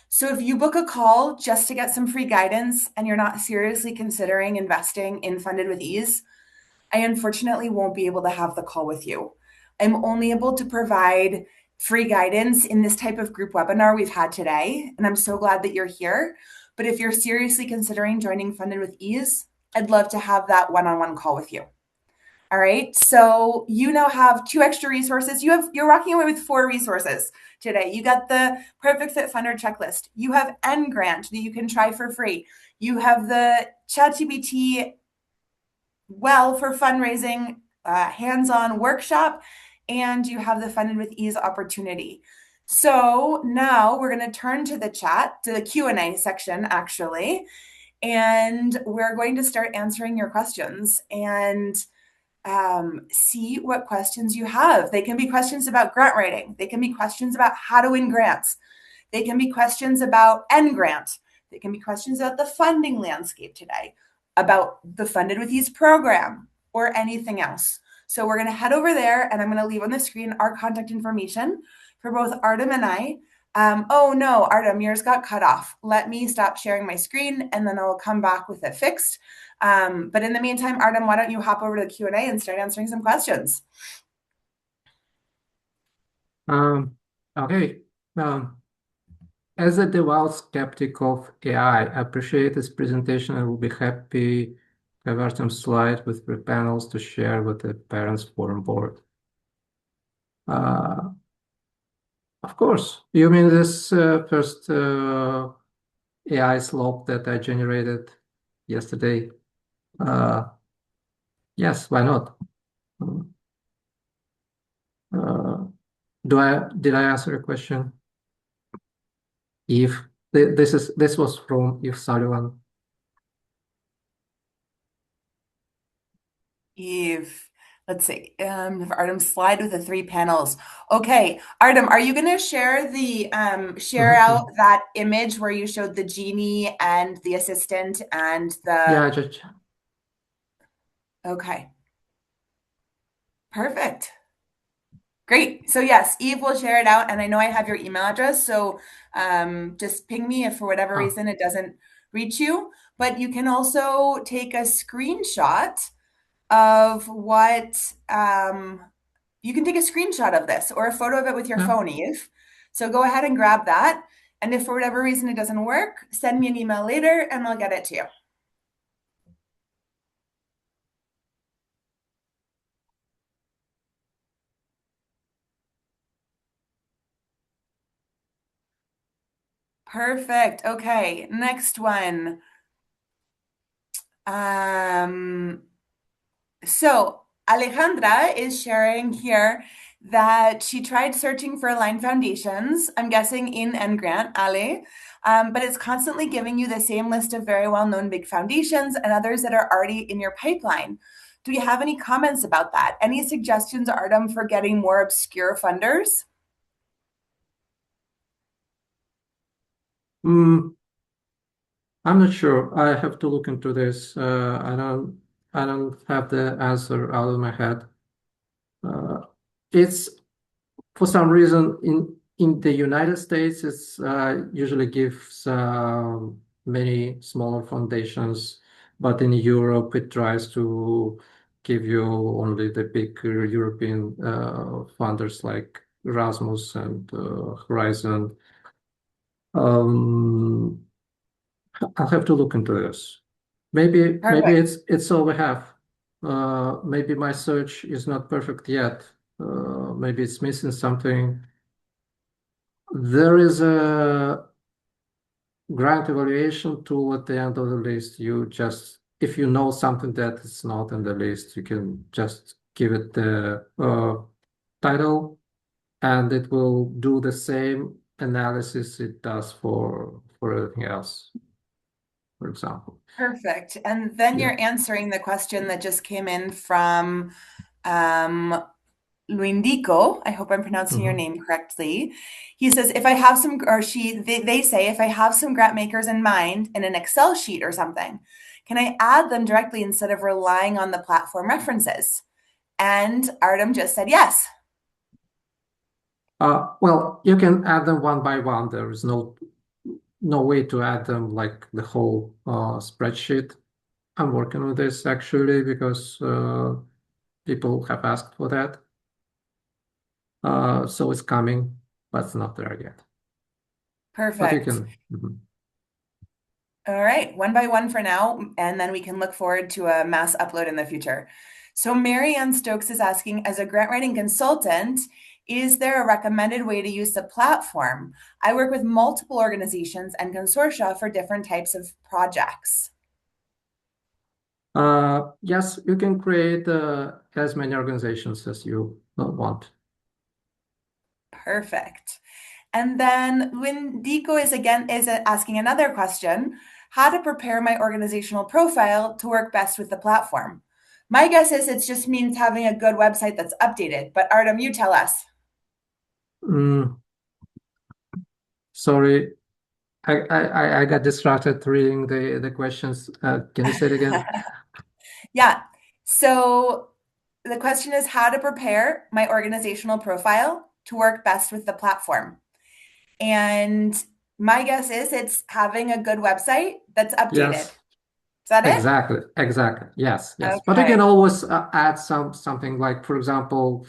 So if you book a call just to get some free guidance and you're not seriously considering investing in Funded with Ease, I unfortunately won't be able to have the call with you. I'm only able to provide free guidance in this type of group webinar we've had today, and I'm so glad that you're here. But if you're seriously considering joining Funded with Ease, I'd love to have that one-on-one call with you. All right, so you now have 2 extra resources. You're walking away with 4 resources today. You got the Perfect Fit Funder checklist. You have Engrant that you can try for free. You have the ChatGPT for fundraising hands-on workshop, and you have the Funded with Ease opportunity. So now we're going to turn to the chat, to the Q&A section actually, and we're going to start answering your questions and see what questions you have. They can be questions about grant writing. They can be questions about how to win grants. They can be questions about Engrant. They can be questions about the funding landscape today, about the Funded with Ease program, or anything else. So we're going to head over there, and I'm going to leave on the screen our contact information for both Artem and I. Oh no, Artem, yours got cut off. Let me stop sharing my screen, and then I'll come back with it fixed. But in the meantime, Artem, why don't you hop over to the Q&A and start answering some questions? Okay. As a devout skeptic of AI, I appreciate this presentation and will be happy to have some slide with the panels to share with the Parents Forum board. Of course. You mean this first AI slop that I generated yesterday? Yes, why not? Uh, did I answer your question? If this was from Eve Sullivan. Eve, let's see. Artem, slide with the three panels. Okay, Artem, are you going to share the share out Mhm. that image where you showed the genie and the assistant and the? Yeah, just Okay, perfect. Great. So yes, Eve will share it out, and I know I have your email address, so just ping me if for whatever ah reason it doesn't reach you. But you can also take a screenshot of what you can take a screenshot of this or a photo of it with your yeah. phone, Eve. So go ahead and grab that. And if for whatever reason it doesn't work, send me an email later and I'll get it to you. Perfect. Okay, next one. Um, So Alejandra is sharing here that she tried searching for align foundations, I'm guessing in Engrant, Ale, but it's constantly giving you the same list of very well-known big foundations and others that are already in your pipeline. Do you have any comments about that? Any suggestions, Artem, for getting more obscure funders? Mm, I'm not sure. I have to look into this. I don't have the answer out of my head. Uh, it's for some reason in the United States, it's usually gives many smaller foundations, but in Europe it tries to give you only the big European funders like Erasmus and Horizon. Um, I'll have to look into this. Maybe Perfect. it's all we have. Maybe my search is not perfect yet. Maybe it's missing something. There is a grant evaluation tool at the end of the list. You just, if you know something that is not in the list, you can just give it the title, and it will do the same analysis it does for everything else, for example. Perfect. And then Yeah. you're answering the question that just came in from um, Luindico, I hope I'm pronouncing your Mhm. name correctly. He says, if I have some, or they say, if I have some grant makers in mind in an Excel sheet or something, can I add them directly instead of relying on the platform references? And Artem just said yes. Well, you can add them one by one. There is no way to add them like the whole spreadsheet. I'm working on this actually because people have asked for that. So it's coming, but it's not there yet. But you Perfect. can. Mhm. All right, one by one for now, and then we can look forward to a mass upload in the future. So Mary Ann Stokes is asking, as a grant writing consultant, is there a recommended way to use the platform? I work with multiple organizations and consortia for different types of projects. Yes, you can create as many organizations as you want. Perfect. And then Wendico is asking another question, how to prepare my organizational profile to work best with the platform. My guess is it just means having a good website that's updated, but Artem, you tell us. Mm, sorry, I got distracted reading the questions. Can you say it again? Yeah. So the question is how to prepare my organizational profile to work best with the platform. And my guess is it's having a good website that's updated. Yes. Is that it? Exactly. Yes. But you can Okay. always add something like, for example,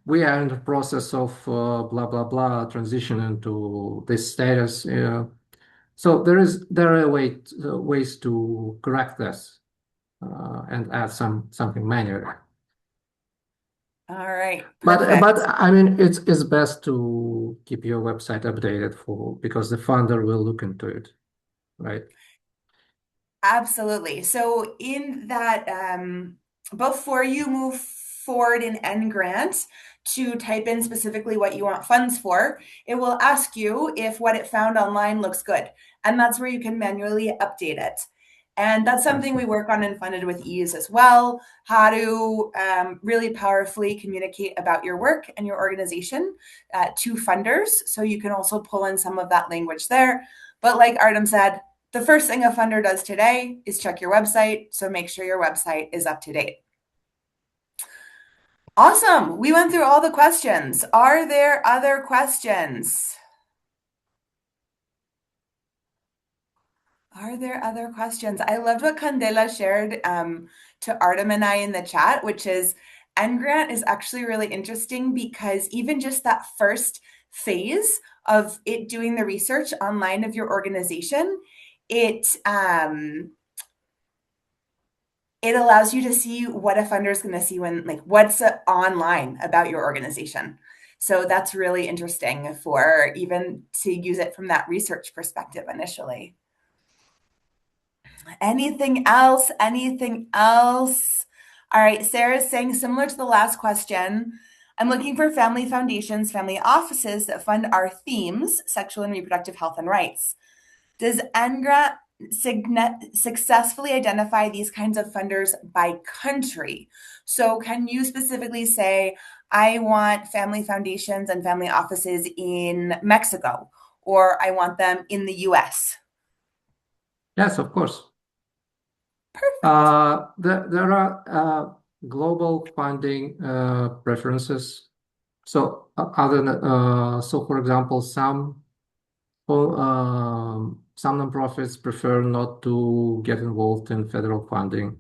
we are in the process of blah blah blah transitioning to this status. So there are ways to correct this and add something manually. All right. But Perfect. I mean, it's best to keep your website updated for because the funder will look into it, right? Absolutely. So in that before you move forward in Engrant to type in specifically what you want funds for, it will ask you if what it found online looks good. And that's where you can manually update it. And that's something we work on in Funded with Ease as well, how to really powerfully communicate about your work and your organization to funders. So you can also pull in some of that language there. But like Artem said, the first thing a funder does today is check your website. So make sure your website is up to date. Awesome. We went through all the questions. Are there other questions? Are there other questions? I loved what Candela shared to Artem and I in the chat, which is Engrant is actually really interesting because even just that first phase of it doing the research online of your organization, it allows you to see what a funder is going to see when, like, what's online about your organization. So that's really interesting for even to use it from that research perspective initially. Anything else? Anything else? All right, Sarah's saying similar to the last question. I'm looking for family foundations, family offices that fund our themes, sexual and reproductive health and rights. Does Engrant successfully identify these kinds of funders by country? So can you specifically say, I want family foundations and family offices in Mexico, or I want them in the US? Yes, of course. Perfect. There are global funding preferences. So for example, some nonprofits prefer not to get involved in federal funding.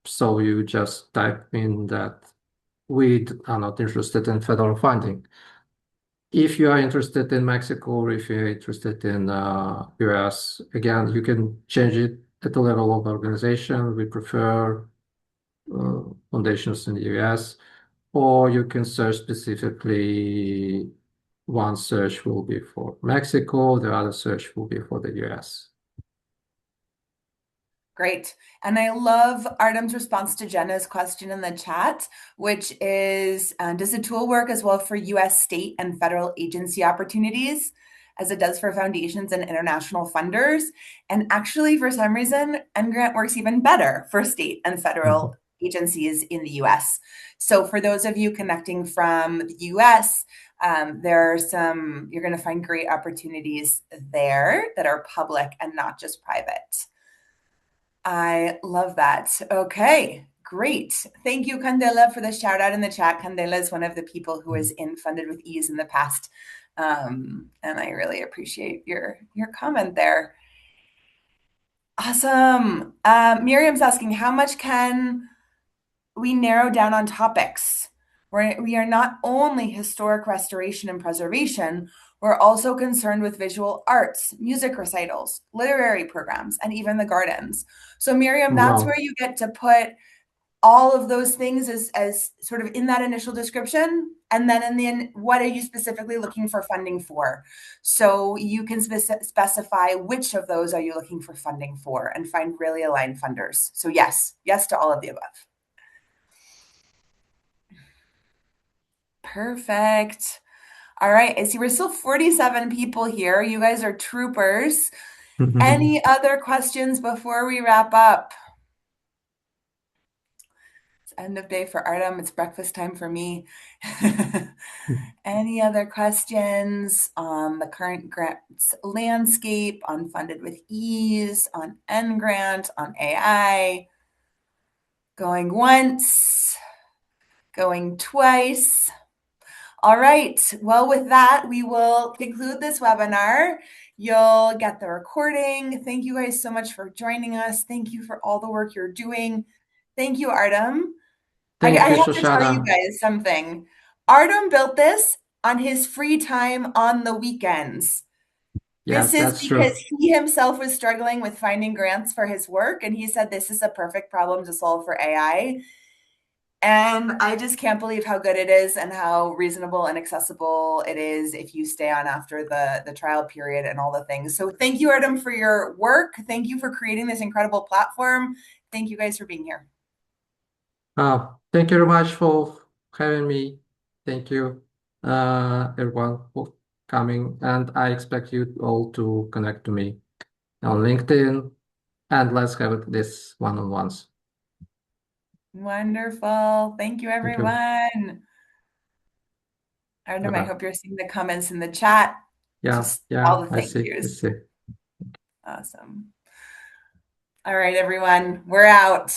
So you just type in that we are not interested in federal funding. If you are interested in Mexico or if you're interested in US, again, you can change it at the level of organization. We prefer foundations in the US, or you can search specifically. One search will be for Mexico, the other search will be for the US. Great. And I love Artem's response to Jenna's question in the chat, which is, does the tool work as well for US state and federal agency opportunities as it does for foundations and international funders? And actually, for some reason, Engrant works even better for state and federal agencies in the US. So for those of you connecting from the US, there are you're going to find great opportunities there that are public and not just private. I love that. Okay, great. Thank you, Candela, for the shout out in the chat. Candela is one of the people who has in Funded with Ease in the past. And I really appreciate your comment there. Awesome. Miriam's asking, how much can we narrow down on topics? We are not only historic restoration and preservation, we're also concerned with visual arts, music recitals, literary programs, and even the gardens. So Miriam, that's where you get to put all of those things as sort of in that initial description. And then in the end, what are you specifically looking for funding for? So you can specify which of those are you looking for funding for and find really aligned funders. So yes to all of the above. Perfect. All right. I see we're still 47 people here. You guys are troopers. Any other questions before we wrap up? It's end of day for Artem. It's breakfast time for me. Any other questions on the current grants landscape, on Funded with Ease, on Engrant, on AI? Going once, going twice. All right. Well, with that, we will conclude this webinar. You'll get the recording. Thank you guys so much for joining us. Thank you for all the work you're doing. Thank you, Artem. I have to tell you guys something. Artem built this on his free time on the weekends. Yes, this is that's because true. he himself was struggling with finding grants for his work, and he said this is a perfect problem to solve for AI. And I just can't believe how good it is and how reasonable and accessible it is if you stay on after the trial period and all the things. So thank you, Artem, for your work. Thank you for creating this incredible platform. Thank you guys for being here. Thank you very much for having me. Thank you, everyone, for coming. And I expect you all to connect to me on LinkedIn, and let's have this one-on-ones. Wonderful. Thank you, Thank you. everyone. Artem, I Bye-bye. hope you're seeing the comments in the chat. Yeah, Just all the I thank see. I yous. see. Awesome. All right, everyone, we're out.